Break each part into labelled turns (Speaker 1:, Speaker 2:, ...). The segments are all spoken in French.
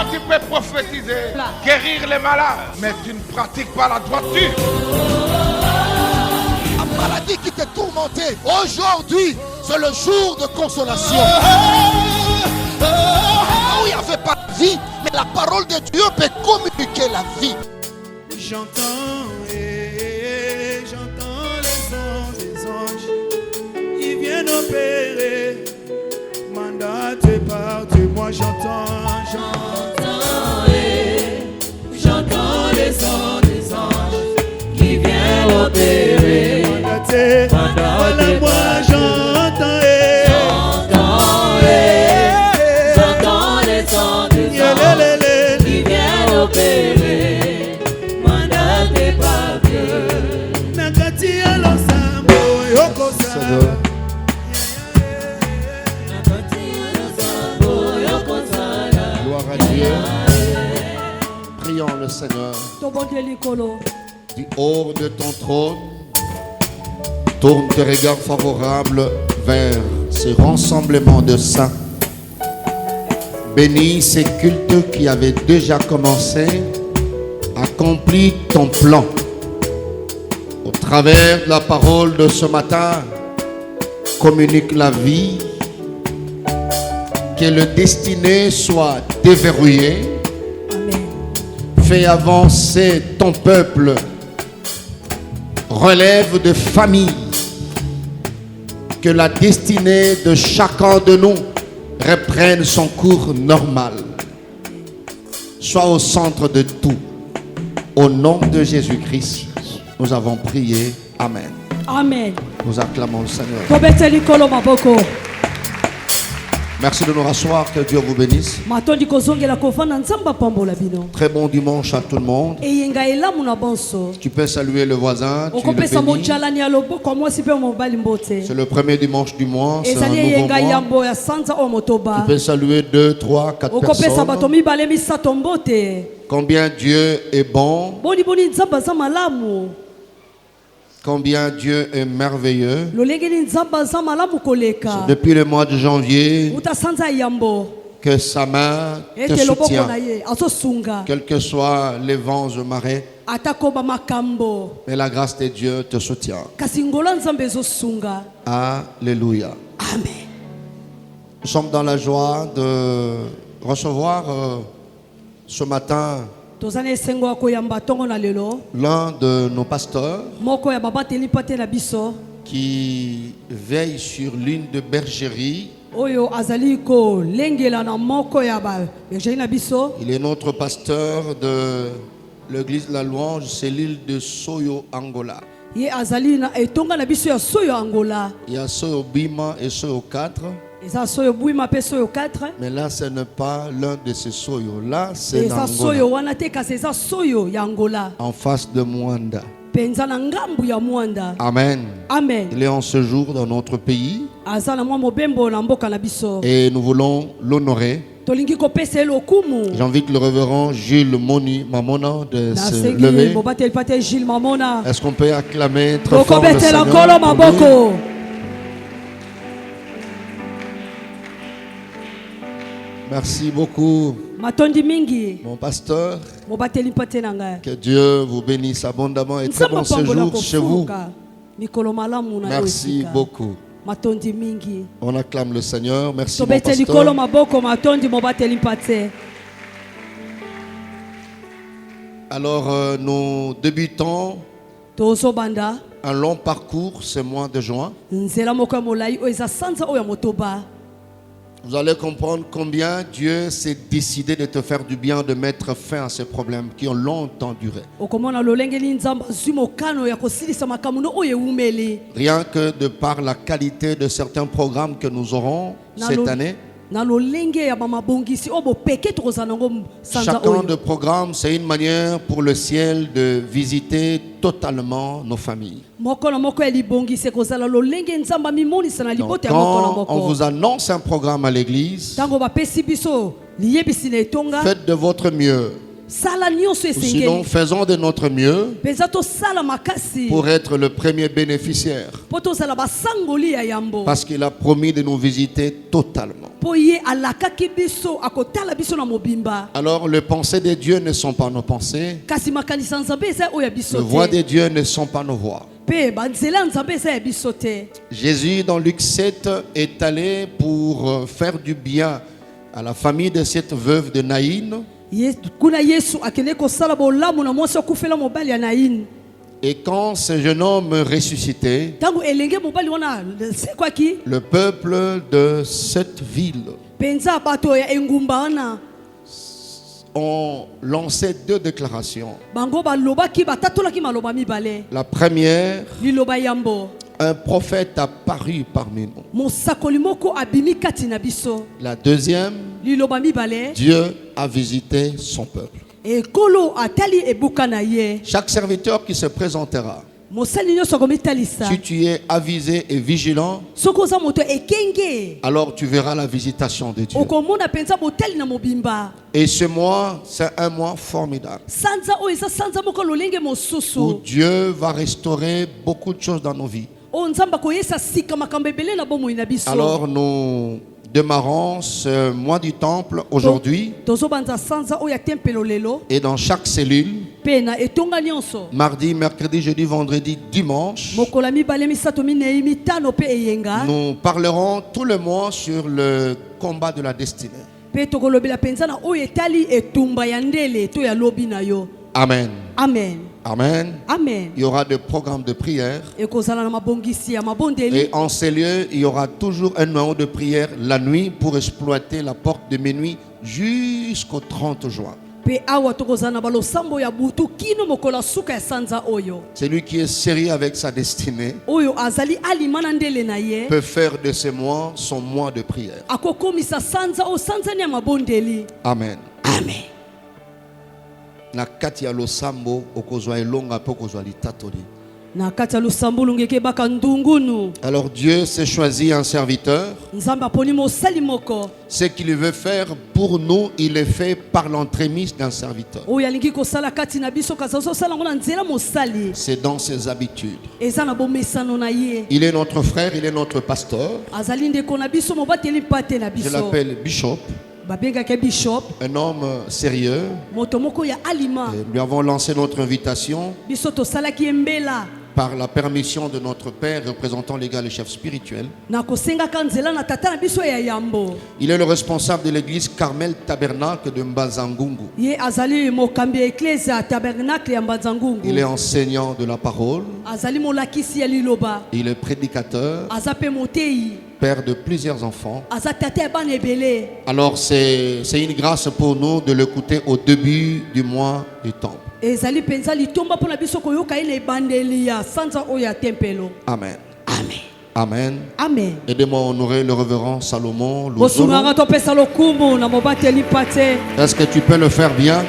Speaker 1: Toi, tu peux prophétiser, guérir les malades, mais tu ne pratiques pas la droiture.
Speaker 2: La maladie qui te tourmentait, aujourd'hui, c'est le jour de consolation. Où il n'y avait pas de vie, mais la parole de Dieu peut communiquer la vie.
Speaker 3: J'entends les anges, ils viennent opérer, mandatés par Dieu. Moi j'entends les anges qui viennent opérer, mandatés. Voilà, moi j'entends les anges qui viennent opérer, mandatés par Dieu. Nakati alosambo yokosa.
Speaker 2: Gloire à Dieu. Prions le Seigneur. Du haut de ton trône, tourne tes regards favorables vers ce rassemblement de saints. Bénis ces cultes qui avaient déjà commencé. Accomplis ton plan. Au travers de la parole de ce matin, communique la vie. Que le destiné soit déverrouillé. Fais avancer ton peuple. Relève de famille. Que la destinée de chacun de nous reprenne son cours normal. Sois au centre de tout. Au nom de Jésus-Christ, nous avons prié. Amen.
Speaker 4: Amen.
Speaker 2: Nous acclamons le Seigneur. Merci de nous rasseoir. Que Dieu vous bénisse. Très bon dimanche à tout le monde. Tu peux saluer le voisin. Tu le bénis. C'est le premier dimanche du mois. C'est un nouveau mois. Tu peux saluer 2, 3, 4 personnes. Combien Dieu est bon. Combien Dieu est merveilleux. Depuis le mois de janvier que sa main te soutient. Quels que soient les vents et marées. Mais la grâce de Dieu te soutient. Alléluia.
Speaker 4: Amen.
Speaker 2: Nous sommes dans la joie de recevoir ce matin l'un de nos pasteurs qui veille sur l'une de bergerie. Il est notre pasteur de l'église de la Louange, cellule de Soyo, Angola. Il y a Soyo Bima et Soyo 4. Mais là, ce n'est pas l'un de ces Soyo. Là, c'est Angola. En face de Mwanda. Amen.
Speaker 4: Amen.
Speaker 2: Il est en séjour dans notre pays. Et nous voulons l'honorer. J'invite le révérend Gilles Moni Mamona de se lever. Est-ce qu'on peut acclamer très fort le Seigneur pour lui? Merci beaucoup, mon pasteur. Que Dieu vous bénisse abondamment et très bon séjour chez vous. Merci beaucoup. On acclame le Seigneur. Merci, mon pasteur. Alors, nous débutons un long parcours ce mois de juin. Vous allez comprendre combien Dieu s'est décidé de te faire du bien, de mettre fin à ces problèmes qui ont longtemps duré. Rien que de par la qualité de certains programmes que nous aurons cette année. Chacun de programmes, c'est une manière pour le ciel de visiter totalement nos familles. Donc, quand on vous annonce un programme à l'église, faites de votre mieux Sinon, faisons de notre mieux pour être le premier bénéficiaire. Parce qu'il a promis de nous visiter totalement. Alors, les pensées de Dieu ne sont pas nos pensées. Les voix de Dieu ne sont pas nos voix. Jésus, dans Luc 7, est allé pour faire du bien à la famille de cette veuve de Naïn. Et quand ce jeune homme ressuscité, le peuple de cette ville ont lancé deux déclarations. La première, un prophète a paru parmi nous. La deuxième, Dieu a visité son peuple. Chaque serviteur qui se présentera, si tu es avisé et vigilant, alors tu verras la visitation de Dieu. Et ce mois, c'est un mois formidable où Dieu va restaurer beaucoup de choses dans nos vies. Alors nous démarrons ce mois du temple aujourd'hui. Et dans chaque cellule, mardi, mercredi, jeudi, vendredi, dimanche, nous parlerons tout le mois sur le combat de la destinée. Amen.
Speaker 3: Amen.
Speaker 2: Amen.
Speaker 3: Amen.
Speaker 2: Il y aura des programmes de prière. Et en ces lieux, il y aura toujours un numéro de prière la nuit pour exploiter la porte de minuit jusqu'au 30 juin. Celui qui est sérieux avec sa destinée peut faire de ce mois son mois de prière. Amen.
Speaker 3: Amen.
Speaker 2: Na kati ya losambo okozwa elonga pe okozwa litatoli. Alors Dieu s'est choisi un serviteur. Ce qu'il veut faire pour nous, il est fait par l'entremise d'un serviteur. C'est dans ses habitudes. Il est notre frère, il est notre pasteur. Je l'appelle Bishop. Un homme sérieux. Et lui avons lancé notre invitation par la permission de notre père, représentant légal et chef spirituel. Il est le responsable de l'église Carmel Tabernacle de Mbazangungu. Il est enseignant de la parole. Il est prédicateur, père de plusieurs enfants. Alors c'est une grâce pour nous de l'écouter au début du mois du temple. Amen.
Speaker 3: Amen.
Speaker 2: Amen.
Speaker 3: Amen.
Speaker 2: Aidez-moi à honorer le révérend Salomon Luzolo. Est-ce que tu peux le faire bien?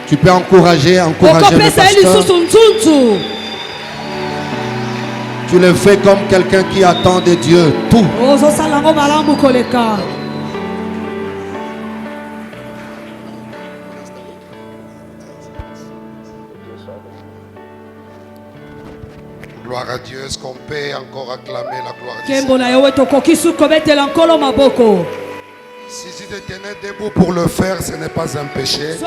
Speaker 2: Tu peux encourager le pasteur. Tu le fais comme quelqu'un qui attend de Dieu tout.
Speaker 1: Gloire à Dieu. Est-ce qu'on peut encore acclamer la gloire de Dieu? Si tu te tenais debout pour le faire, ce n'est pas un péché.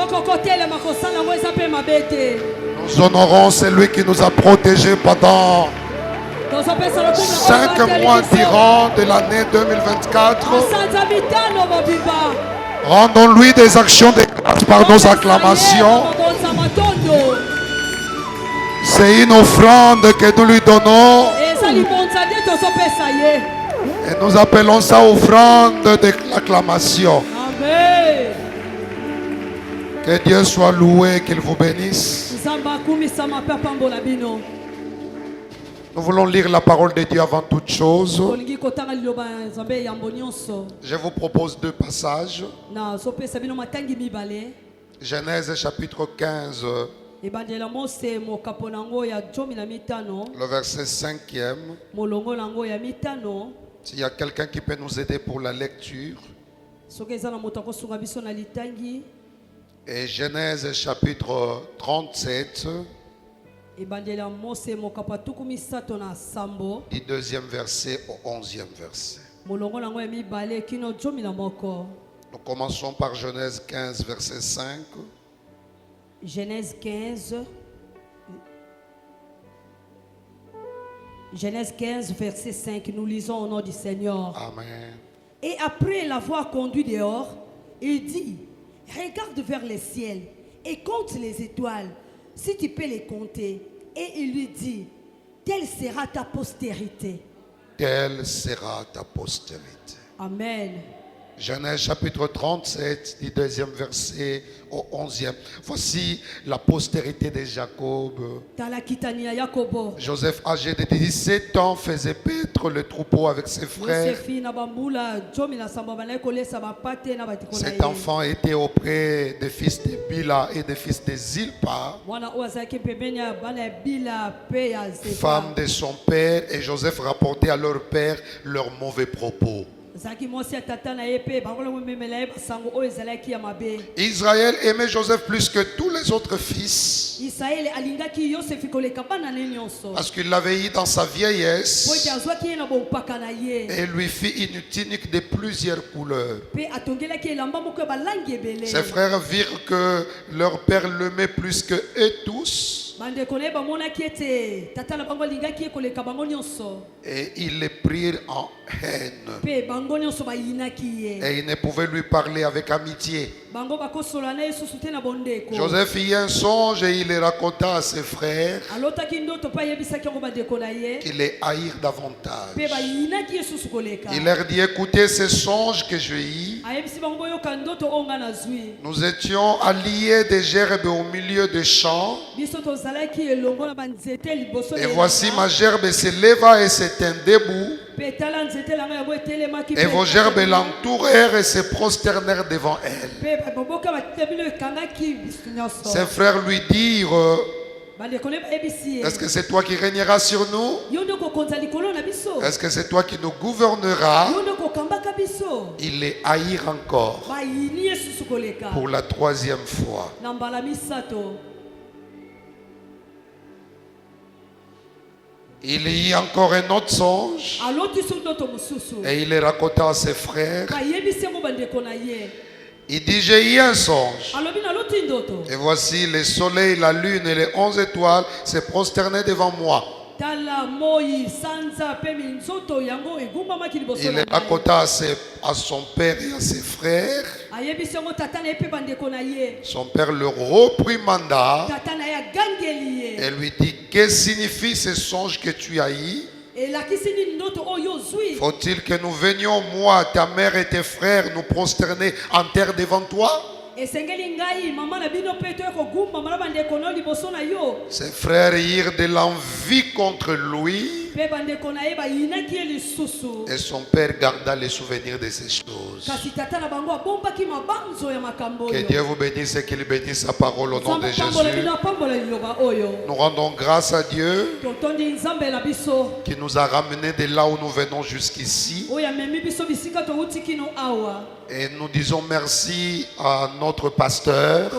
Speaker 1: Nous honorons celui qui nous a protégés pendant 5 mois durant de l'année 2024. Rendons-lui des actions de grâce par nos acclamations. C'est une offrande que nous lui donnons. Et nous appelons ça offrande de l'acclamation. Que Dieu soit loué, qu'il vous bénisse. Nous voulons lire la parole de Dieu avant toute chose. Je vous propose 2 passages. Genèse chapitre 15. Le verset 5e. S'il y a quelqu'un qui peut nous aider pour la lecture. Et Genèse chapitre 37, du 2e verset au 11e verset. Nous commençons par Genèse 15, verset 5.
Speaker 4: Genèse 15, verset 5, nous lisons au nom du Seigneur.
Speaker 1: Amen.
Speaker 4: Et après l'avoir conduit dehors, il dit, regarde vers les ciels et compte les étoiles, si tu peux les compter. Et il lui dit, telle sera ta postérité.
Speaker 1: Telle sera ta postérité.
Speaker 4: Amen.
Speaker 1: Genèse chapitre 37, du 2e verset au 11e. Voici la postérité de Jacob. Joseph, âgé de 17 ans, faisait paître le troupeau avec ses frères. Cet enfant était auprès des fils de Bila et des fils de Zilpa, femme de son père, et Joseph rapportait à leur père leurs mauvais propos. Israël aimait Joseph plus que tous les autres fils parce qu'il l'avait eu dans sa vieillesse et lui fit une tunique de plusieurs couleurs. Ses frères virent que leur père l'aimait plus que eux tous. Et ils les prirent en haine. Et ils ne pouvaient lui parler avec amitié. Joseph fit un songe et il les raconta à ses frères qui les haïrent davantage. Il leur dit, écoutez ces songes que j'ai eus. Nous étions alliés des gerbes au milieu des champs. Et voici ma gerbe se leva et se tint debout. Et vos gerbes l'entourèrent et se prosternèrent devant elle. Ses frères lui dirent, est-ce que c'est toi qui régneras sur nous? Est-ce que c'est toi qui nous gouverneras? Ils les haïrent encore pour la 3e fois. Il y a encore un autre songe et il les raconta à ses frères. Il dit, j'ai eu un songe. Et voici le soleil, la lune et les 11 étoiles se prosternaient devant moi. Il les raconta à son père et à ses frères. Son père le reprimanda et lui dit, que signifie ce songe que tu as eu? Faut-il que nous venions, moi, ta mère et tes frères, nous prosterner en terre devant toi? Ses frères eurent de l'envie contre lui. Et son père garda les souvenirs de ces choses. Que Dieu vous bénisse et qu'il bénisse sa parole au nom de Jésus. Nous rendons grâce à Dieu qui nous a ramenés de là où nous venons jusqu'ici. Et nous disons merci à notre pasteur.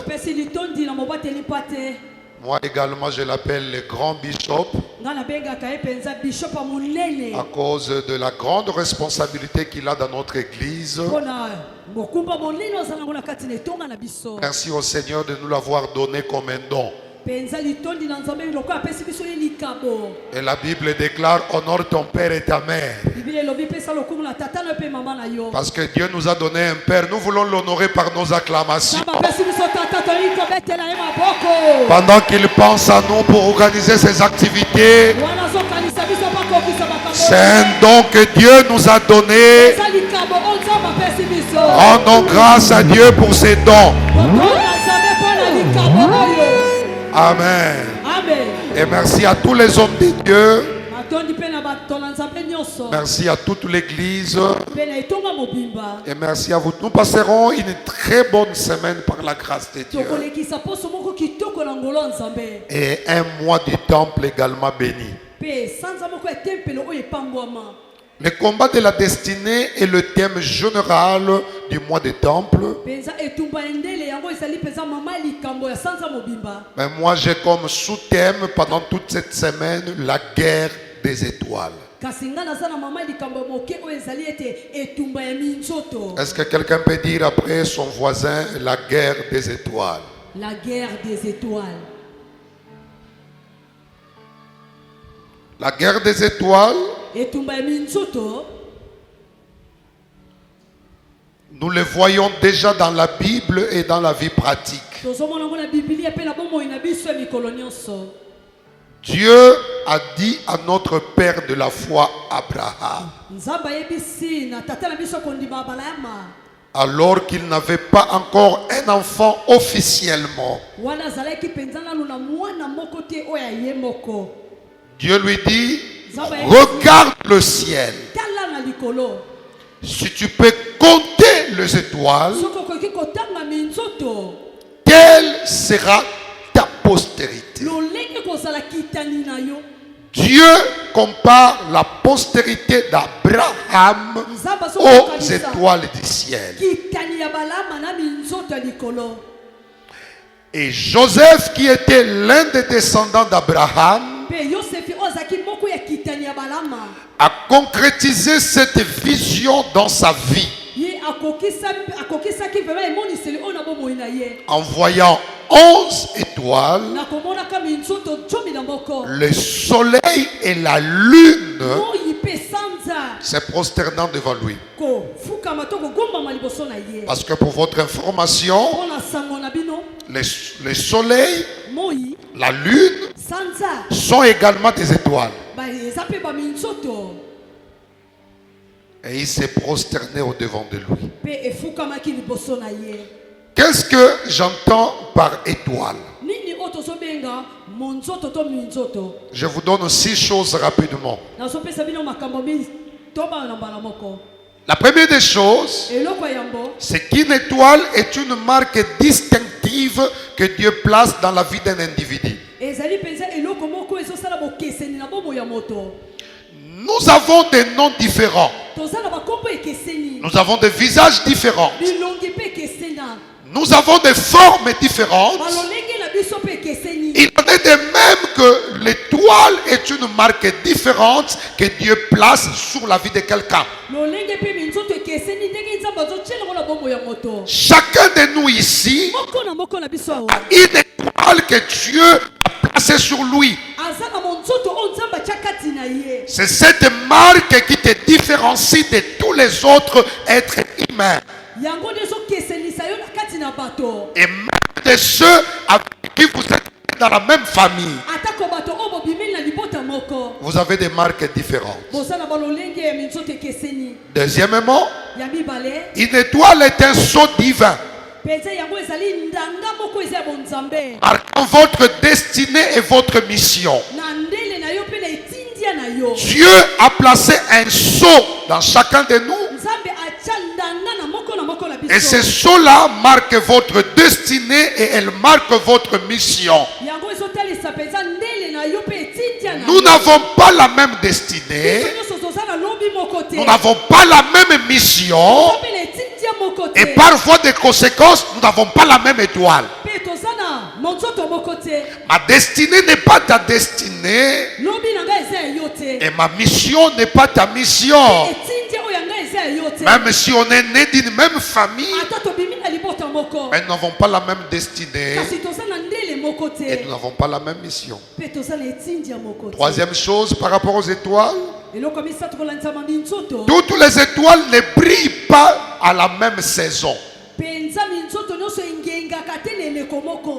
Speaker 1: Moi également je l'appelle le grand bishop à cause de la grande responsabilité qu'il a dans notre église. Merci au Seigneur de nous l'avoir donné comme un don. Et la Bible déclare, honore ton père et ta mère. Parce que Dieu nous a donné un père, nous voulons l'honorer par nos acclamations. Pendant qu'il pense à nous pour organiser ses activités, c'est un don que Dieu nous a donné. Rendons grâce à Dieu pour ces dons. Amen. Et merci à tous les hommes de Dieu. Merci à toute l'église. Et merci à vous. Nous passerons une très bonne semaine par la grâce de Dieu. Et un mois du temple également béni. Le combat de la destinée est le thème général du mois des temples. Mais moi j'ai comme sous-thème pendant toute cette semaine la guerre des étoiles. Est-ce que quelqu'un peut dire après son voisin la guerre des étoiles?
Speaker 4: La guerre des étoiles.
Speaker 1: La guerre des étoiles, nous le voyons déjà dans la Bible et dans la vie pratique. Dieu a dit à notre père de la foi, Abraham, alors qu'il n'avait pas encore un enfant officiellement, Dieu lui dit, regarde le ciel. Si tu peux compter les étoiles, quelle sera ta postérité? Dieu compare la postérité d'Abraham aux étoiles du ciel. Et Joseph, qui était l'un des descendants d'Abraham, a concrétisé cette vision dans sa vie en voyant 11 étoiles, le soleil et la lune se prosternant devant lui. Parce que pour votre information, le soleil, la lune sont également des étoiles. Et il s'est prosterné au devant de lui. Qu'est-ce que j'entends par étoile? Je vous donne 6 choses rapidement. La première des choses, c'est qu'une étoile est une marque distinctive que Dieu place dans la vie d'un individu. Nous avons des noms différents. Nous avons des visages différents. Nous avons des formes différentes. Il en est de même que l'étoile est une marque différente que Dieu place sur la vie de quelqu'un. Chacun de nous ici a une étoile que Dieu a placée sur lui. C'est cette marque qui te différencie de tous les autres êtres humains. Et même de ceux avec qui vous êtes dans la même famille. Vous avez des marques différentes. Deuxièmement, une étoile est un sceau divin, marquant votre destinée et votre mission. Dieu a placé un sceau dans chacun de nous. Et ce sceau-là marque votre destinée et elle marque votre mission. Nous n'avons pas la même destinée. Nous n'avons pas la même mission. Et par voie de conséquence, nous n'avons pas la même étoile. Ma destinée n'est pas ta destinée. Et ma mission n'est pas ta mission. Même si on est né d'une même famille, mais nous n'avons pas la même destinée. Et nous n'avons pas la même mission. Troisième chose par rapport aux étoiles, toutes les étoiles ne brillent pas à la même saison.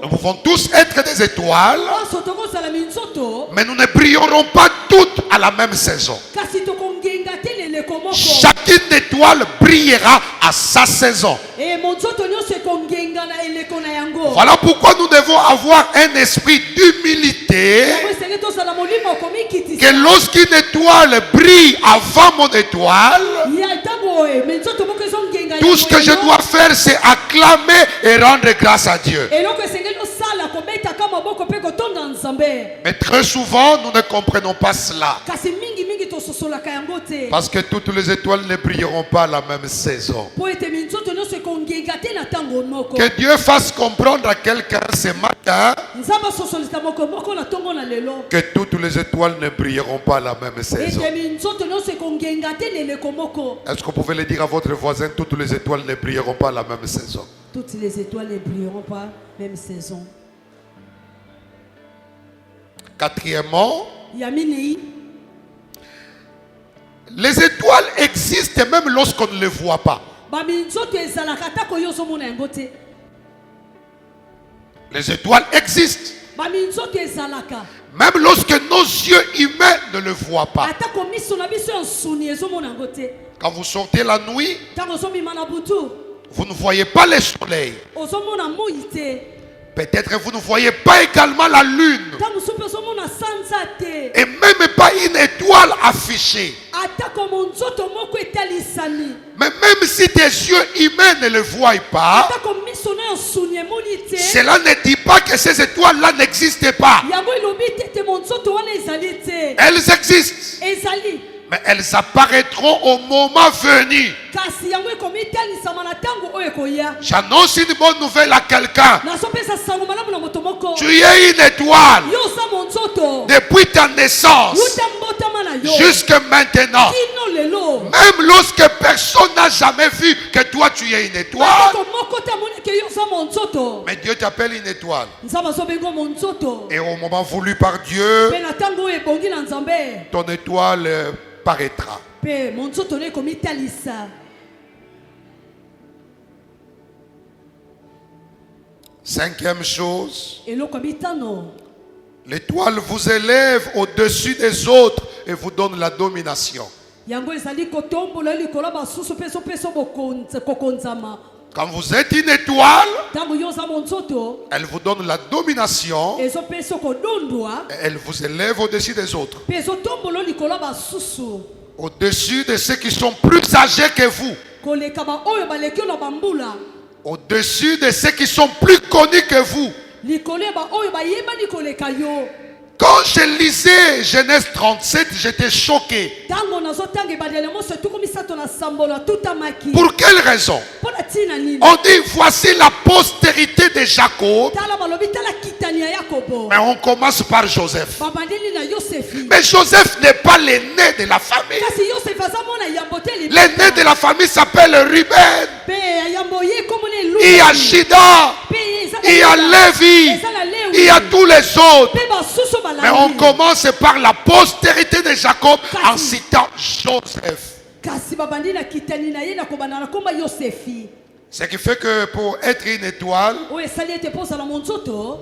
Speaker 1: Nous pouvons tous être des étoiles, mais nous ne brillerons pas toutes à la même saison. Chacune étoile brillera à sa saison. Voilà pourquoi nous devons avoir un esprit d'humilité, que lorsqu'une étoile brille avant mon étoile, tout ce que je dois faire, c'est acclamer et rendre grâce à Dieu. Mais très souvent, nous ne comprenons pas cela. Parce que toutes les étoiles ne brilleront pas la même saison. Que Dieu fasse comprendre à quelqu'un ce matin que toutes les étoiles ne brilleront pas la même saison. Est-ce que vous pouvez le dire à votre voisin, toutes les étoiles ne brilleront pas la même saison?
Speaker 4: Toutes les étoiles ne brilleront pas la même saison.
Speaker 1: Quatrièmement, les étoiles existent même lorsqu'on ne les voit pas. Les étoiles existent même lorsque nos yeux humains ne le voient pas. Quand vous sortez la nuit, vous ne voyez pas le soleil. Peut-être vous ne voyez pas également la lune. Et même pas une étoile affichée. Mais même si tes yeux humains ne le voient pas, cela ne dit pas que ces étoiles-là n'existent pas. Elles existent. Mais elles apparaîtront au moment venu. J'annonce une bonne nouvelle à quelqu'un. Tu es une étoile. Depuis ta naissance jusqu'à maintenant. Même lorsque personne n'a jamais vu que toi tu es une étoile. Mais Dieu t'appelle une étoile. Et au moment voulu par Dieu, ton étoile paraîtra. Cinquième chose, l'étoile vous élève au-dessus des autres et vous donne la domination. Quand vous êtes une étoile, elle vous donne la domination et elle vous élève au-dessus des autres. Au-dessus de ceux qui sont plus âgés que vous. Au-dessus de ceux qui sont plus connus que vous. Quand je lisais Genèse 37, j'étais choqué. Pour quelle raison? On dit voici la postérité de Jacob. Mais on commence par Joseph. Mais Joseph n'est pas l'aîné de la famille. L'aîné de la famille s'appelle Ruben. Il y a Shida. Il y a Lévi. Il y a tous les autres. Mais on commence par la postérité de Jacob en citant Joseph. Ce qui fait que pour être une étoile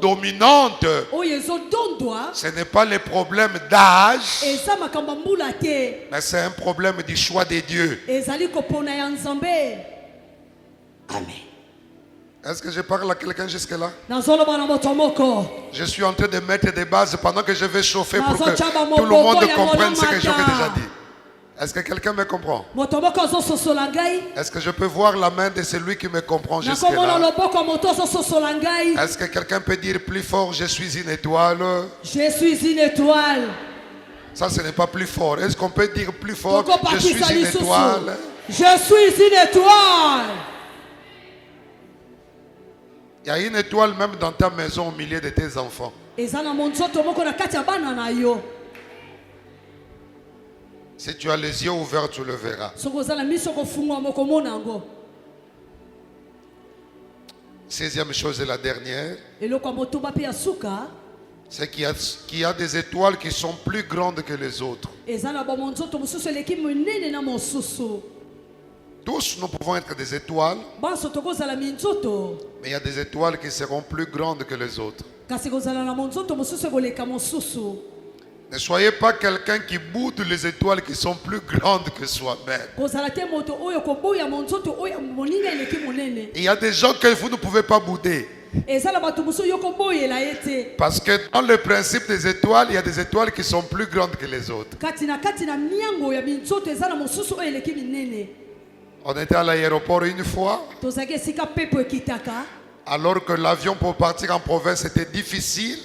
Speaker 1: dominante, ce n'est pas le problème d'âge, mais c'est un problème du choix de Dieu. Amen. Est-ce que je parle à quelqu'un jusque-là? Je suis en train de mettre des bases pendant que je vais chauffer pour que tout le monde comprenne ce que j'ai déjà dit. Est-ce que quelqu'un me comprend? Est-ce que je peux voir la main de celui qui me comprend jusque-là? Est-ce que quelqu'un peut dire plus fort, je suis une étoile?
Speaker 4: Je suis une étoile.
Speaker 1: Ça, ce n'est pas plus fort. Est-ce qu'on peut dire plus fort, je suis une étoile?
Speaker 4: Je suis une étoile.
Speaker 1: Il y a une étoile même dans ta maison au milieu de tes enfants. Si tu as les yeux ouverts, tu le verras. Sixième chose et la dernière, c'est qu'il y a des étoiles qui sont plus grandes que les autres. Tous nous pouvons être des étoiles, mais il y a des étoiles qui seront plus grandes que les autres. Ne soyez pas quelqu'un qui boude les étoiles qui sont plus grandes que soi-même. Il y a des gens que vous ne pouvez pas bouder. Parce que dans le principe des étoiles, il y a des étoiles qui sont plus grandes que les autres. On était à l'aéroport une fois. Alors que l'avion pour partir en province était difficile.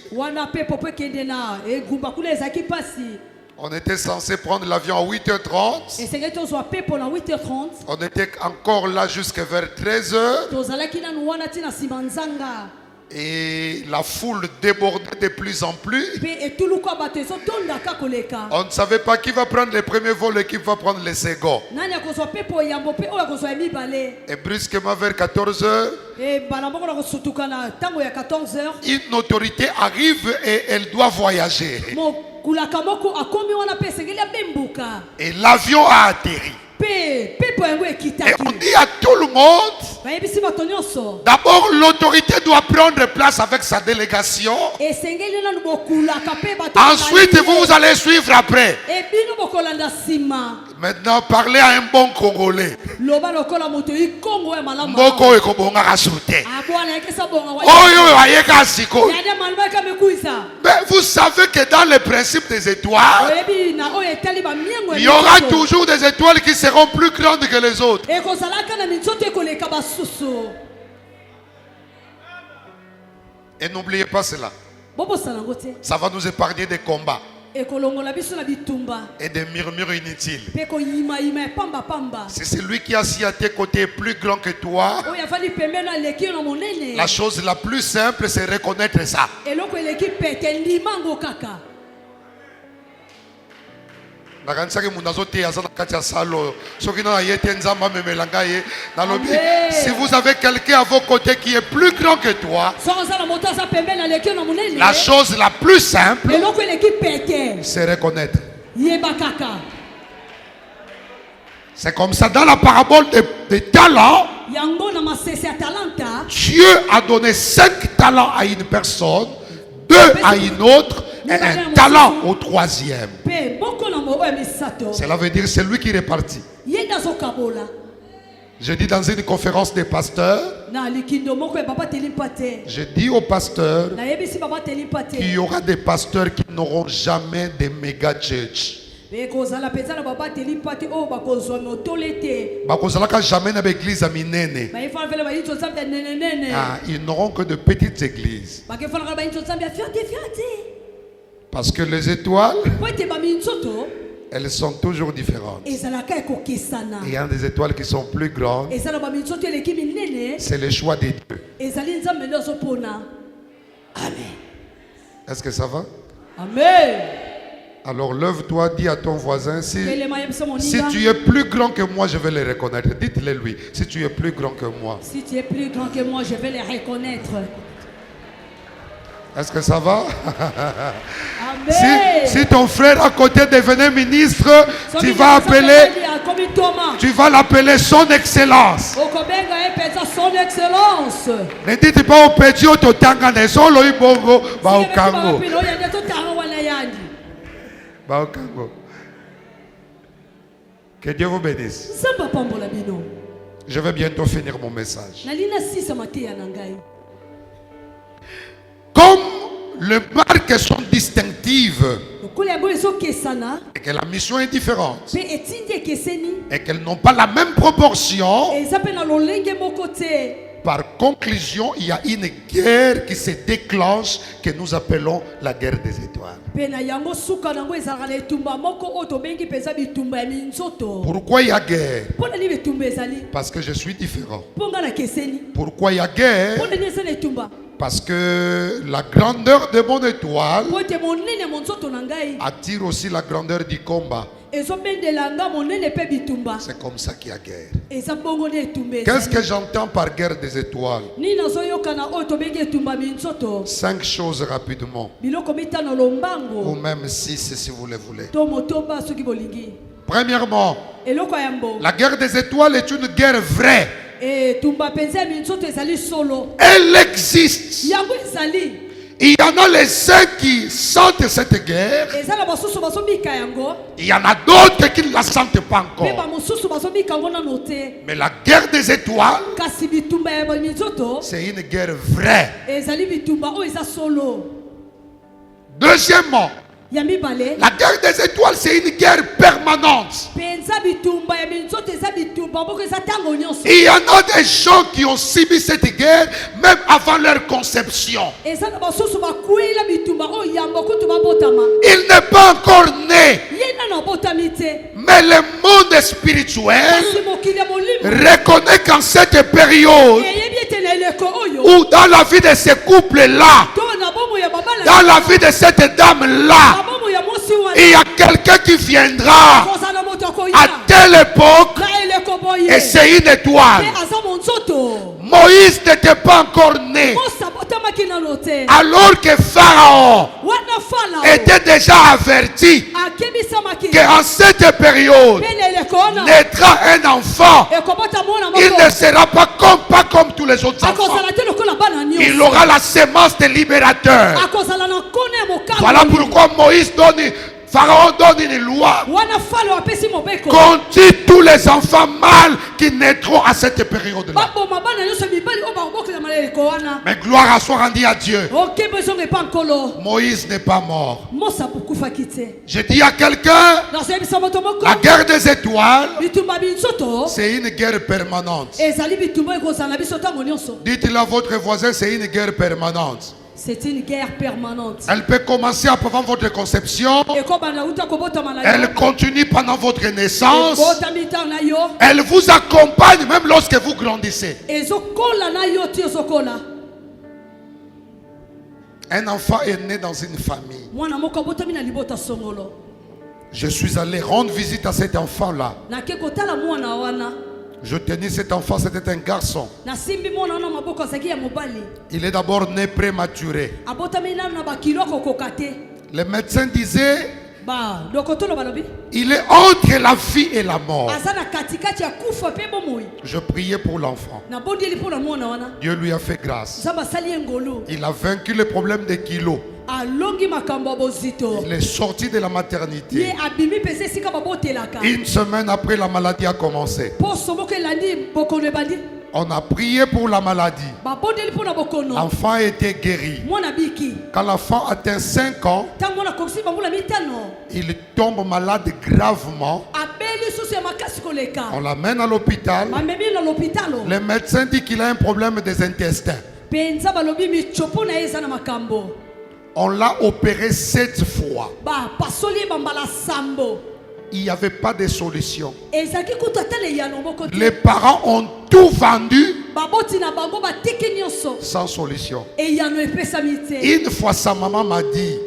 Speaker 1: On était censé prendre l'avion à 8h30. On était encore là jusqu'à vers 13h. Et la foule débordait de plus en plus. On ne savait pas qui va prendre le premier vol et qui va prendre le second. Et brusquement vers 14h, une autorité arrive et elle doit voyager. Et l'avion a atterri. Et on dit à tout le monde, d'abord l'autorité doit prendre place avec sa délégation. Ensuite vous allez suivre après. Maintenant parlez à un bon Congolais. Mais vous savez que dans le principe des étoiles, il y aura toujours des étoiles qui seront plus grandes que les autres. Et n'oubliez pas cela. Ça va nous épargner des combats et des murmures inutiles. C'est celui qui est assis à tes côtés plus grand que toi. La chose la plus simple, c'est reconnaître ça. Si vous avez quelqu'un à vos côtés qui est plus grand que toi, la chose la plus simple, c'est reconnaître. C'est comme ça dans la parabole des talents. Dieu a donné 5 talents à une personne, 2 à une autre et un talent au troisième. Cela veut dire c'est lui qui répartit. Je dis dans une conférence des pasteurs, je dis aux pasteurs qu'il y aura des pasteurs qui n'auront jamais de méga church. Ils n'auront que de petites églises. Parce que les étoiles, elles sont toujours différentes. Il y a des étoiles qui sont plus grandes. C'est le choix des dieux. Est-ce que ça va?
Speaker 4: Amen.
Speaker 1: Alors lève-toi, dis à ton voisin, si tu es plus grand que moi, je vais le reconnaître. Dites-le lui, si tu es plus grand que moi.
Speaker 4: Si tu es plus grand que moi, je vais le reconnaître.
Speaker 1: Est-ce que ça va?
Speaker 4: Amen.
Speaker 1: Si ton frère à côté devenait ministre, tu vas l'appeler son excellence.
Speaker 4: Son excellence.
Speaker 1: Ne dites pas au petit au totanga ne solo ibongo ba okango. Ba okango. Que Dieu vous bénisse. Je vais bientôt finir mon message. Comme les marques sont distinctives et que la mission est différente et qu'elles n'ont pas la même proportion, par conclusion, il y a une guerre qui se déclenche que nous appelons la guerre des étoiles. Pourquoi il y a guerre? Parce que je suis différent. Pourquoi il y a guerre? Parce que la grandeur de mon étoile attire aussi la grandeur du combat. C'est comme ça qu'il y a guerre. Qu'est-ce que j'entends par guerre des étoiles? 5 choses rapidement. Ou même 6 si vous le voulez. Premièrement, la guerre des étoiles est une guerre vraie. Elle existe. Il y en a les uns qui sentent cette guerre. Il y en a d'autres qui ne la sentent pas encore. Mais la guerre des étoiles, c'est une guerre vraie. Deuxièmement, La guerre des étoiles, c'est une guerre permanente. Il y en a des gens qui ont subi cette guerre même avant leur conception. Il n'est pas encore né. Mais le monde spirituel reconnaît qu'en cette période où dans la vie de ces couples-là, dans la vie de cette dame-là, il y a quelqu'un qui viendra à telle époque et c'est une étoile. Moïse n'était pas encore né alors que Pharaon était déjà averti qu'en cette période naîtra un enfant. Il ne sera pas comme tous les autres enfants. Il aura la sémence des libérateurs. Voilà pourquoi Pharaon donne une loi contre tous les enfants mâles qui naîtront à cette période-là. Mais gloire soit rendue à Dieu. Moïse n'est pas mort. Je dis à quelqu'un, la guerre des étoiles, c'est une guerre permanente. Dites-le à votre voisin, c'est une guerre permanente.
Speaker 4: C'est une guerre permanente.
Speaker 1: Elle peut commencer avant votre conception. Elle continue pendant votre naissance. Elle vous accompagne même lorsque vous grandissez. Un enfant est né dans une famille. Je suis allé rendre visite à cet enfant-là. Je tenais cet enfant, c'était un garçon. Il est d'abord né prématuré. Les médecins disaient, il est entre la vie et la mort. Je priais pour l'enfant. Dieu lui a fait grâce. Il a vaincu le problème des kilos. Il est sorti de la maternité. Une semaine après, la maladie a commencé. On a prié pour la maladie. L'enfant a été guéri. Quand l'enfant atteint 5 ans, il tombe malade gravement. On l'amène à l'hôpital. Le médecin dit qu'il a un problème des intestins. On l'a opéré 7 fois. Il n'y avait pas de solution. Les parents ont tout vendu sans solution. Une fois, sa maman m'a dit,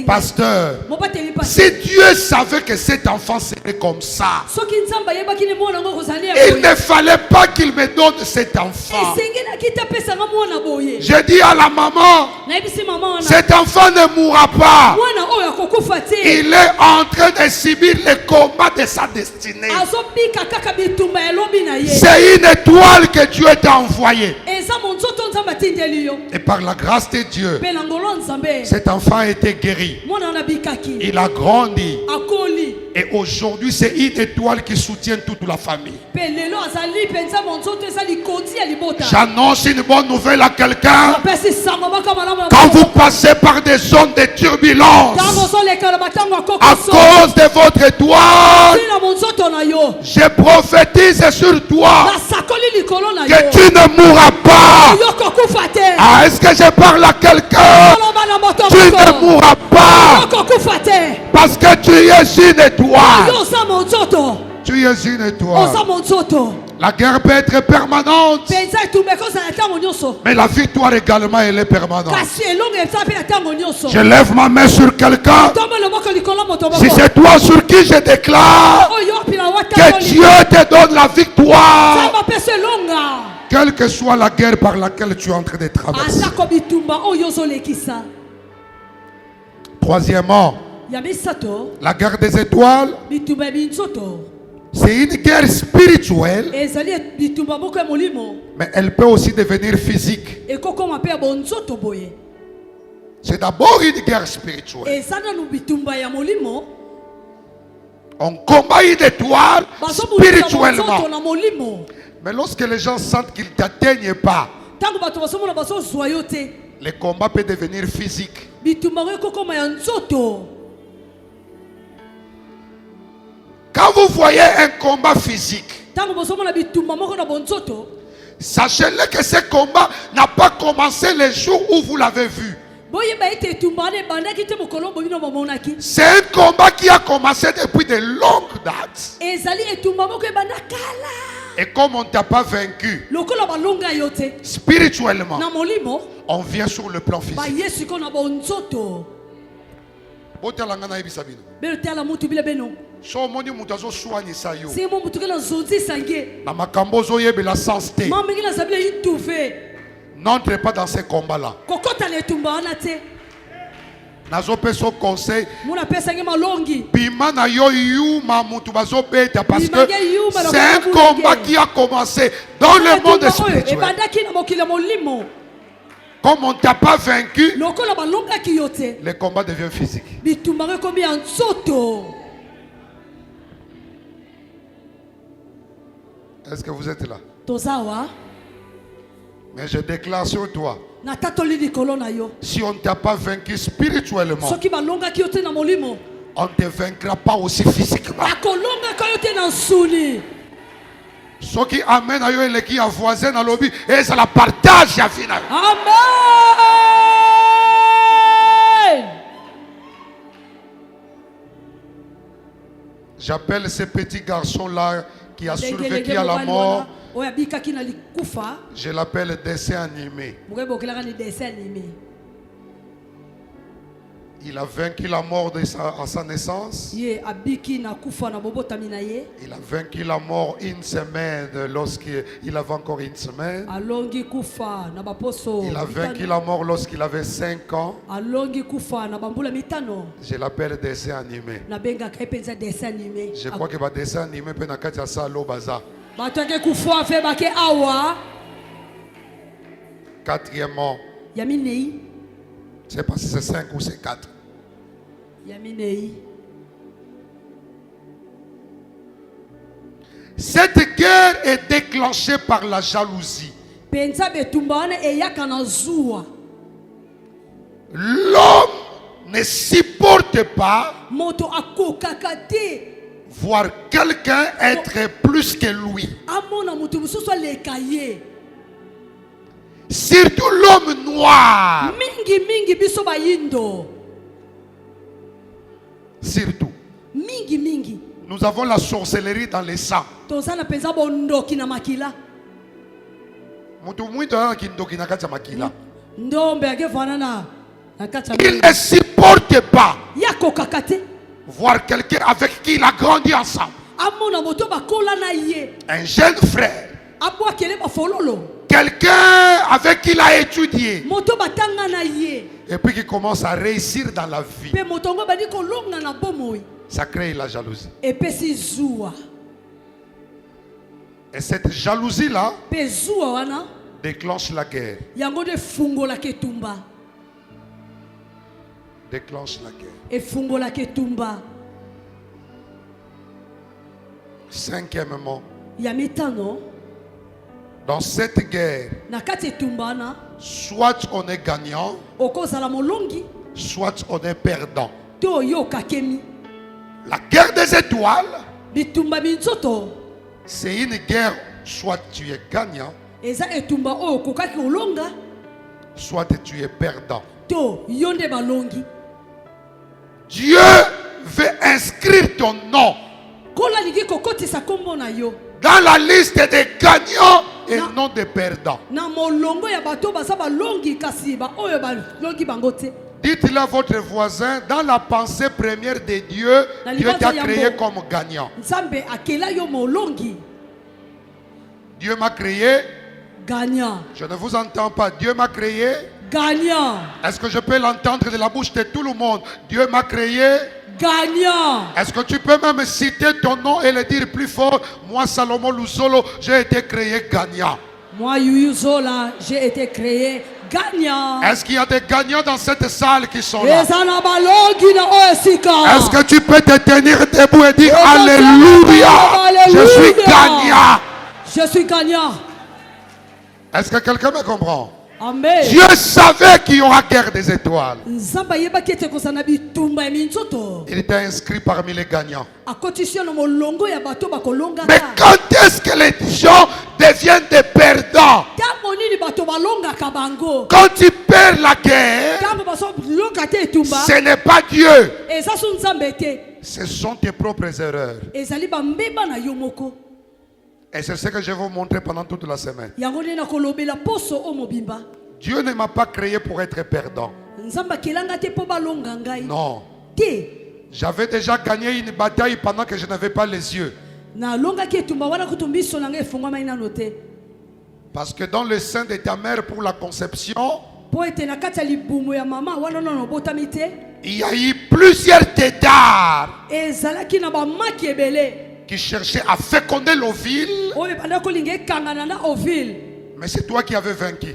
Speaker 1: pasteur, si Dieu savait que cet enfant serait comme ça, il ne fallait pas qu'il me donne cet enfant. J'ai dit à la maman, cet enfant ne mourra pas. Il est en train de subir le combat de sa destinée. C'est une étoile que Dieu t'a envoyée. Et par la grâce de Dieu, cet enfant a été guéri. Il a grandi. Et aujourd'hui, c'est une étoile qui soutient toute la famille. J'annonce une bonne nouvelle à quelqu'un. Quand vous passez par des zones de turbulence, à cause de votre étoile, je prophétise sur toi que tu ne mourras pas. Ah, est-ce que je parle à quelqu'un? Tu ne mourras pas. Parce que tu es une étoile. Tu es une étoile. La guerre peut être permanente, mais la victoire également, elle est permanente. Je lève ma main sur quelqu'un. Si c'est toi sur qui je déclare que Dieu te donne la victoire, quelle que soit la guerre par laquelle tu es en train de traverser. Troisièmement, la guerre des étoiles, c'est une guerre spirituelle, mais elle peut aussi devenir physique. C'est d'abord une guerre spirituelle. On combat une étoile spirituellement. Mais lorsque les gens sentent qu'ils ne t'atteignent pas, Les combats peuvent devenir physiques. Quand vous voyez un combat physique, sachez-le que ce combat n'a pas commencé le jour où vous l'avez vu. C'est un combat qui a commencé depuis de longues dates. Et comme on ne t'a pas vaincu spirituellement, on vient sur le plan physique. N'entrez pas dans ces combats-là. Nazopeso conseil Bimana yo yuma mutu bazobeta parce que c'est un combat qui a commencé dans le monde spirituel. Comme on ne t'a pas vaincu, le combat devient physique. Est-ce que vous êtes là? Mais je déclare sur toi, si on ne t'a pas vaincu spirituellement, on ne te vaincra pas aussi physiquement. Ce qui amène à eux et qui a voisin dans le lobby, et ça la partage à final.
Speaker 4: Amen.
Speaker 1: J'appelle ce petit garçon-là qui a survécu à la mort. Je l'appelle dessin animé. Il a vaincu la mort à sa naissance. Il a vaincu la mort une semaine lorsqu'il avait encore une semaine. Il a vaincu la mort lorsqu'il avait 5 ans. Je l'appelle dessin animé. Je crois que le dessin animé peut être ça l'eau bazar. Quatrièmement, c'est pas si c'est 5 ou c'est 4. Cette guerre est déclenchée par la jalousie. L'homme ne supporte pas voir quelqu'un être plus que lui. Surtout l'homme noir. Surtout. Nous avons la sorcellerie dans les sangs. Il ne supporte pas voir quelqu'un avec qui il a grandi ensemble. Un jeune frère. Quelqu'un avec qui il a étudié. Et puis qui commence à réussir dans la vie. Ça crée la jalousie. Et cette jalousie-là déclenche la guerre. Déclenche la guerre. Cinquièmement, dans cette guerre, soit on est gagnant, soit on est perdant. La guerre des étoiles, c'est une guerre, soit tu es gagnant, soit tu es perdant. Dieu veut inscrire ton nom dans la liste des gagnants et non des perdants. Dites-le à votre voisin, dans la pensée première de Dieu, Dieu t'a créé comme gagnant. Dieu m'a créé
Speaker 4: gagnant.
Speaker 1: Je ne vous entends pas. Dieu m'a créé
Speaker 4: gagnant.
Speaker 1: Est-ce que je peux l'entendre de la bouche de tout le monde? Dieu m'a créé
Speaker 4: gagnant.
Speaker 1: Est-ce que tu peux même citer ton nom et le dire plus fort? Moi, Salomon Luzolo, j'ai été créé gagnant.
Speaker 4: Moi, Yuzola, j'ai été créé gagnant.
Speaker 1: Est-ce qu'il y a des gagnants dans cette salle qui sont là?
Speaker 4: Est-ce
Speaker 1: que tu peux te tenir debout et dire Alléluia, je suis gagnant?
Speaker 4: Je suis gagnant.
Speaker 1: Est-ce que quelqu'un me comprend?
Speaker 4: Amen.
Speaker 1: Dieu savait qu'il y aura guerre des étoiles. Il était inscrit parmi les gagnants. Mais quand est-ce que les gens deviennent des perdants? Quand tu perds la guerre, ce n'est pas Dieu. Ce sont tes propres erreurs. Et c'est ce que je vais vous montrer pendant toute la semaine. Dieu ne m'a pas créé pour être perdant. Non. J'avais déjà gagné une bataille pendant que je n'avais pas les yeux. Parce que dans le sein de ta mère pour la conception, il y a eu plusieurs tétards qui cherchaient à féconder l'ovule. Mais c'est toi qui avais vaincu.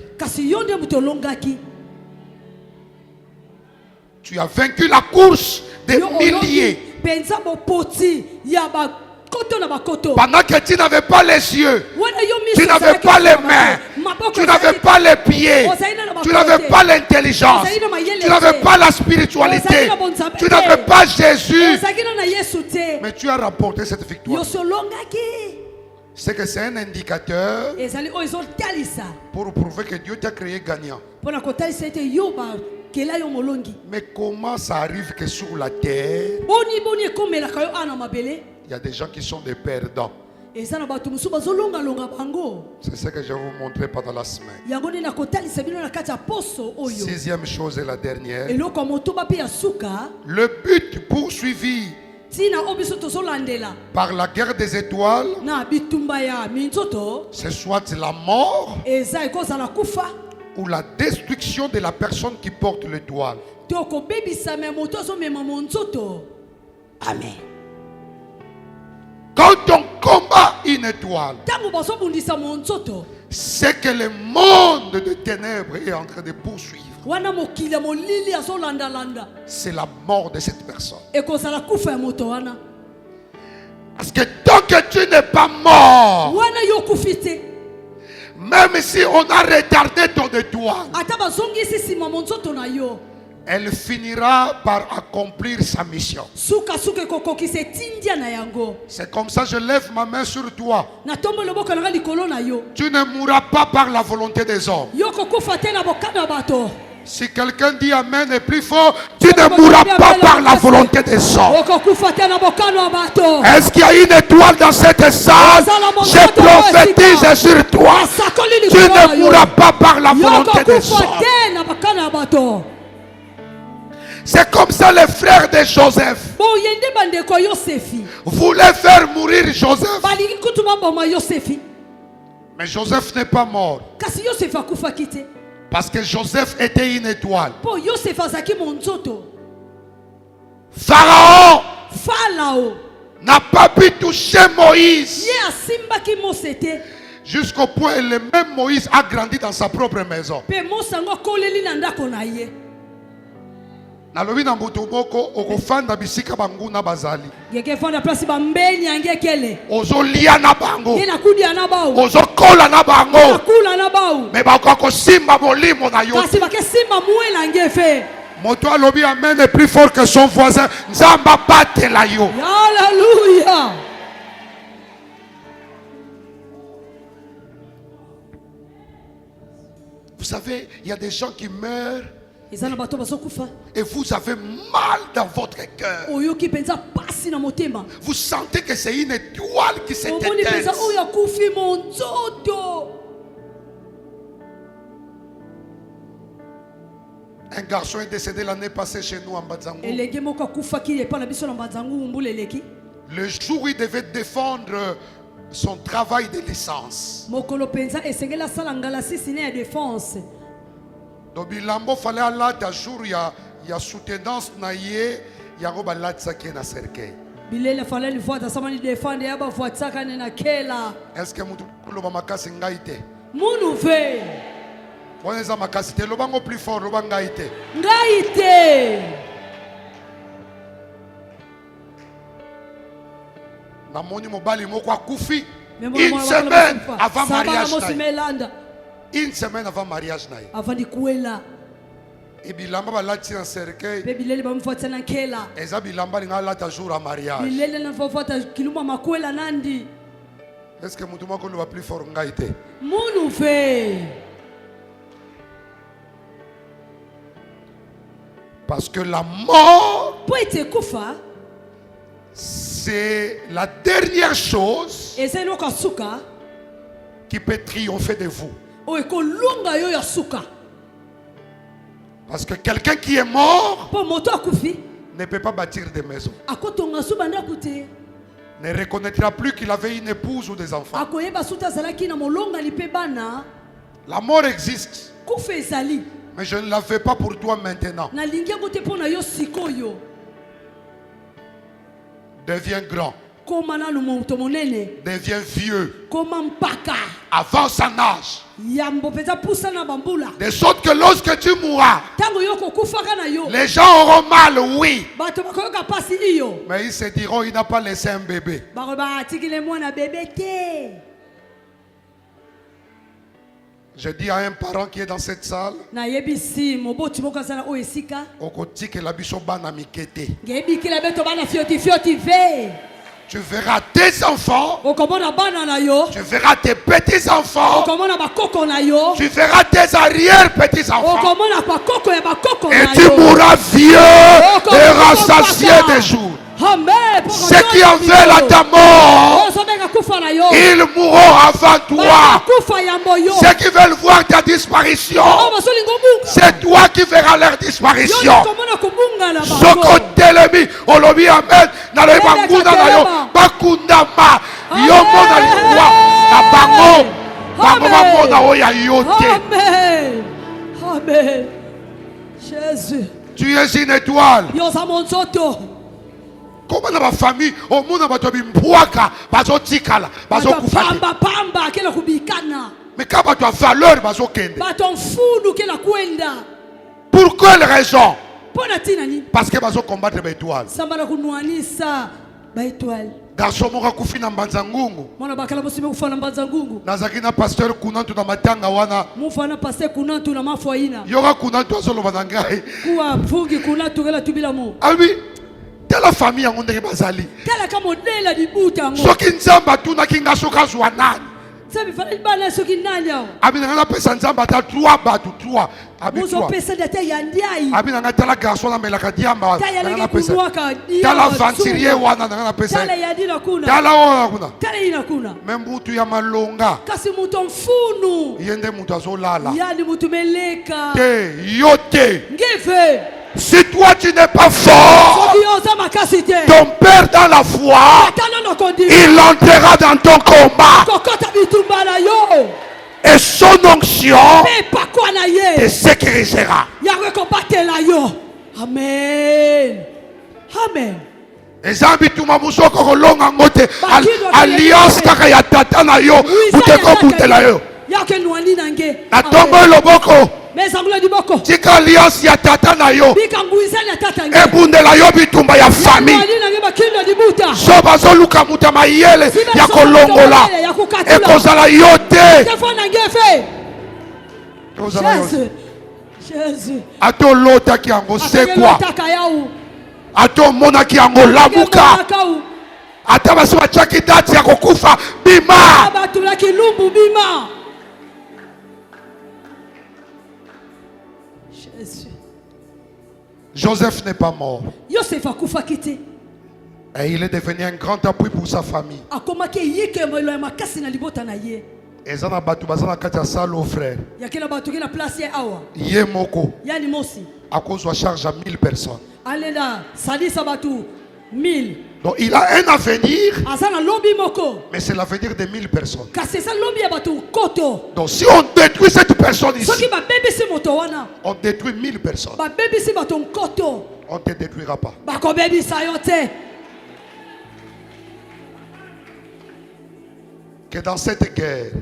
Speaker 1: Tu as vaincu la course des milliers. Pendant que tu n'avais pas les yeux, tu n'avais pas les mains, tu n'avais pas les pieds, tu n'avais pas l'intelligence, tu n'avais pas la spiritualité, tu n'avais pas Jésus. Mais tu as remporté cette victoire. C'est que c'est un indicateur pour prouver que Dieu t'a créé gagnant. Mais comment ça arrive que sur la terre, il y a des gens qui sont des perdants? C'est ce que je vais vous montrer pendant la semaine. Sixième chose et la dernière. Le but poursuivi par la guerre des étoiles, c'est soit la mort ou la destruction de la personne qui porte l'étoile.
Speaker 4: Amen.
Speaker 1: Quand on combat une étoile, c'est que le monde de ténèbres est en train de poursuivre. C'est la mort de cette personne. Parce que tant que tu n'es pas mort, même si on a retardé ton étoile, elle finira par accomplir sa mission. C'est comme ça que je lève ma main sur toi. Tu ne mourras pas par la volonté des hommes. Si quelqu'un dit Amen et plus fort, tu ne mourras pas par la volonté des hommes. Est-ce qu'il y a une étoile dans cette salle? Je prophétise sur toi. Tu ne mourras pas par la volonté des hommes. C'est comme ça les frères de Joseph voulaient faire mourir Joseph. Mais Joseph n'est pas mort. Parce que Joseph était une étoile. Pharaon n'a pas pu toucher Moïse. Jusqu'au point où le même Moïse a grandi dans sa propre maison. Nalobi na mbutu moko okofanda bisika bangu na bazali. Ozolia na bango. Ozokola na bango. Mais bakoko simba molimo na yo. Moto alobi amen est plus fort que son voisin. Nzamba batela yo.
Speaker 4: Alléluia.
Speaker 1: Vous savez, il y a des gens qui meurent. Et vous avez mal dans votre cœur. Vous sentez que c'est une étoile qui s'est éteinte. Un garçon est décédé l'année passée chez nous en Mbadzangu. Le jour où il devait défendre son travail de licence, Bilambo fallait alata jour ya soutenance na ye yango balatsa ke na cercueil.
Speaker 4: Bilele fallait le voir dans sa mani défendre ya ba voitsaka na kela.
Speaker 1: Est-ce que mutu loba makasi ngaite?
Speaker 4: Munu ve.
Speaker 1: Boneza makasi te lobango plus fort loba ngaite.
Speaker 4: Ngaite.
Speaker 1: Na moni mobali moko akufi une semaine avant mariage. Une semaine avant le mariage.
Speaker 4: Avant de kuela.
Speaker 1: Et bilamba balati en cercueil.
Speaker 4: Bilele bamfuata na kela.
Speaker 1: Eza bilamba linga lata jour à mariage.
Speaker 4: Bilele na fuata kiluma makuela nandi.
Speaker 1: Est-ce que mutu moko va plus fort ngaite?
Speaker 4: Munu fe.
Speaker 1: Parce que la mort, c'est la dernière chose qui peut triompher de vous. Parce que quelqu'un qui est mort ne peut pas bâtir des maisons. Ne reconnaîtra plus qu'il avait une épouse ou des enfants. La mort existe. Mais je ne la fais pas pour toi maintenant. Deviens grand. Deviens vieux. Avance en âge. De sorte que lorsque tu mourras, les gens auront mal, oui. Mais ils se diront, il n'a pas laissé un bébé. Je dis à un parent qui est dans cette salle, tu verras tes enfants, tu verras tes petits-enfants, tu verras tes arrière-petits-enfants, et tu mourras vieux et rassasié des jours. Ceux qui en veulent à ta mort, ils mourront avant toi. Ceux qui veulent voir ta disparition, c'est toi qui verras leur disparition. Soko telemi olobi amen na lobi banguna na yo bakundama yo mona liwa na bango mona oya yote.
Speaker 4: Amen. Amen. Jésus.
Speaker 1: Tu es une étoile. Comment dans ma famille, au monde va te bimboaka, bazo tikala, bazo kufate. Mais quand tu as valeur, bazo kende. Pour quelle raison? Parce que bazo combattre l'étoile. Garçon moka kufi na mbanzangungu. Nazaki na pasteur kunantu na matanga wana. Yoga kunantu azolo banangai. Ah oui. Telle famille en ondé bazali. Soki nzamba tuna kinga soka zwanani. Abi nanga pesa nzamba ta 3 batu 3. Abi 3. Abi nanga tala garçon na melaka diamba. Nanga pesa. Tala venturier wana nanga pesa. Tala wana kuna. Même mutu ya malonga.
Speaker 4: Kasi mutu mfunu.
Speaker 1: Yende mutu azolala.
Speaker 4: Yani mutu meleka.
Speaker 1: Te yote.
Speaker 4: Ngeve.
Speaker 1: Si toi tu n'es pas fort, ton père dans la foi, il entrera dans ton combat. Et son onction te sécurisera.
Speaker 4: Amen. Amen.
Speaker 1: Alliance kaka ya tata na yo, uteko butela yo. Atombo loboko. Tika alliance ya tata na yo. Ebundela yo bitumba ya famille. So bazoluka muta mayele ya kolongola. Ekozala yo te.
Speaker 4: Jésus.
Speaker 1: Ato lota ki yango sekwa. Ato mona ki yango lamuka. Ata basi bachaki dati ya kokufa bima. Joseph n'est pas mort. Et il est devenu un grand appui pour sa famille. Et ça n'a pas tout basé na salo frère. Yemoko. À cause de charge à 1000 personnes. Donc il a un avenir, mais c'est l'avenir de 1000 personnes. Donc si on détruit cette personne ici, on détruit 1000 personnes. On ne te détruira pas. Que dans cette guerre,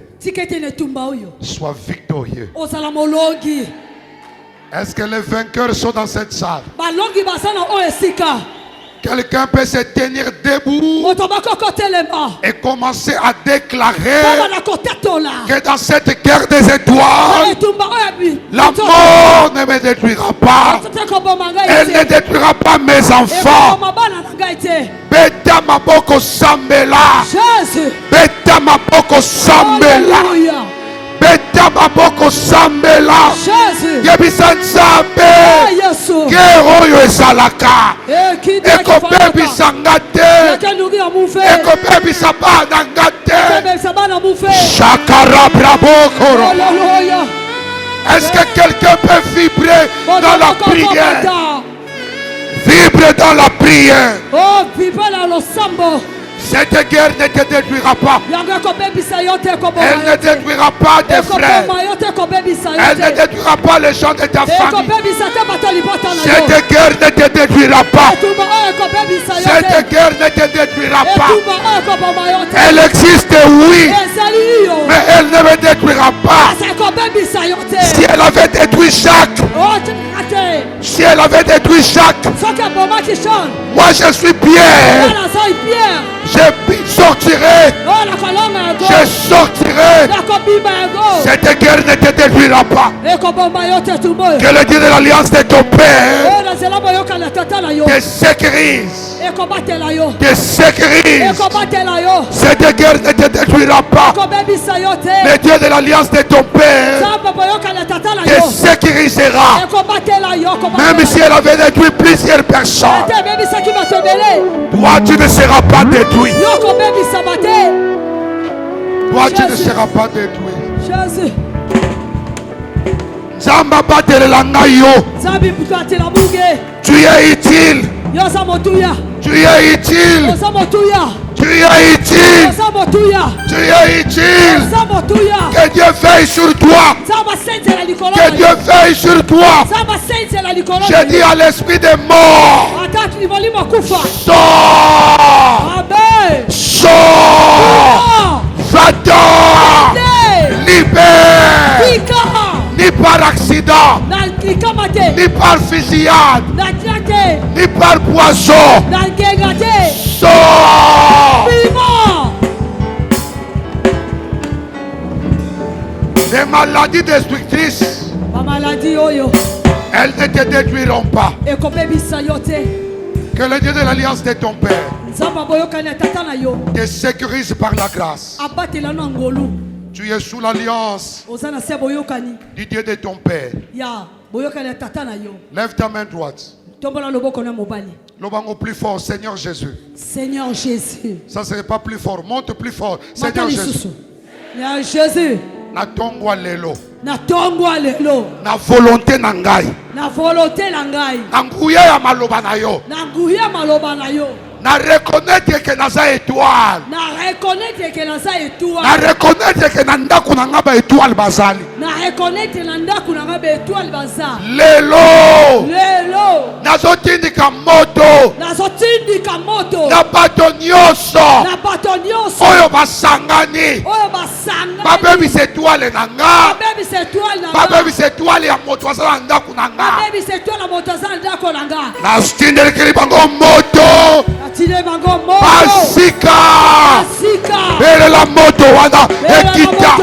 Speaker 1: sois victorieux. Est-ce que les vainqueurs sont dans cette salle? quelqu'un peut se tenir debout et commencer à déclarer que dans cette guerre des étoiles, la mort ne me détruira pas. Elle ne détruira pas mes enfants. Beta maboko sambela. Beta maboko sambela. Beta maboko sambela. Yebisa nzambe. Guerre oyo ezalaka. Ekobebisa nga te. Ekobebisa bana nga te. Shakara bravo koro. Est-ce que quelqu'un peut vibrer dans la prière? Vibre dans la prière.
Speaker 4: Oh, vibre dans le sambo.
Speaker 1: Cette guerre ne te détruira pas. Elle ne détruira pas tes frères. Elle ne détruira pas les gens de ta famille. Cette guerre ne te détruira pas. Cette guerre ne te détruira pas. Elle existe, oui, mais elle ne me détruira pas. Si elle avait détruit Jacques, si elle avait détruit Jacques, moi je suis Pierre. Je sortirai. Je sortirai. Cette guerre ne te détruira pas. Que le Dieu de l'alliance de ton Père te sécurise. Te sécurise. Cette guerre ne te détruira pas. Le Dieu de l'alliance de ton Père te sécurisera. Même si elle avait détruit plusieurs personnes, toi tu ne seras pas détruit. Toi tu ne seras pas détruit.
Speaker 4: Jésus.
Speaker 1: Tu es utile. Tu es utile. Tu es utile. Tu es utile. Que Dieu veille sur toi. Que Dieu veille sur toi. Je dis à l'esprit des morts, sors. Sors. Va-t'en. Libère. Ni par accident, ni par fusillade, ni par poison. Sors. Les maladies destructrices, elles ne te détruiront pas. Que le Dieu de l'alliance de ton Père te sécurise par la grâce. Tu es sous l'alliance du Dieu de ton Père. Lève ta main droite. Lobango plus fort, Seigneur Jésus.
Speaker 4: Seigneur Jésus.
Speaker 1: Ça ne serait pas plus fort. Monte plus fort. Seigneur Jésus.
Speaker 4: Seigneur Jésus.
Speaker 1: Na tongwa lelo.
Speaker 4: Na tongwa lelo.
Speaker 1: Na volonté na ngai.
Speaker 4: Na volonté na ngai.
Speaker 1: Na nguya ya maloba na yo.
Speaker 4: Na nguya maloba na yo.
Speaker 1: Na reconnaître que naza étoile.
Speaker 4: Na reconnaître que naza étoile.
Speaker 1: Na reconnaître que nanda kunanga ba étoile bazali.
Speaker 4: Na reconnaître nanda kunanga ba étoile bazali.
Speaker 1: Lelo.
Speaker 4: Lelo.
Speaker 1: Nazotindika moto.
Speaker 4: Nazotindika moto.
Speaker 1: Na bato nyonso.
Speaker 4: Na bato nyonso.
Speaker 1: Oyo basangani.
Speaker 4: Oyo basangani.
Speaker 1: Babebi étoile nanga.
Speaker 4: Babebi étoile nanga.
Speaker 1: Babebi étoile ya moto azala ndako nanga.
Speaker 4: Babebi étoile ya moto azala ndako nanga.
Speaker 1: Nazotindika bango moto. Basika. Bele la moto wana ekita.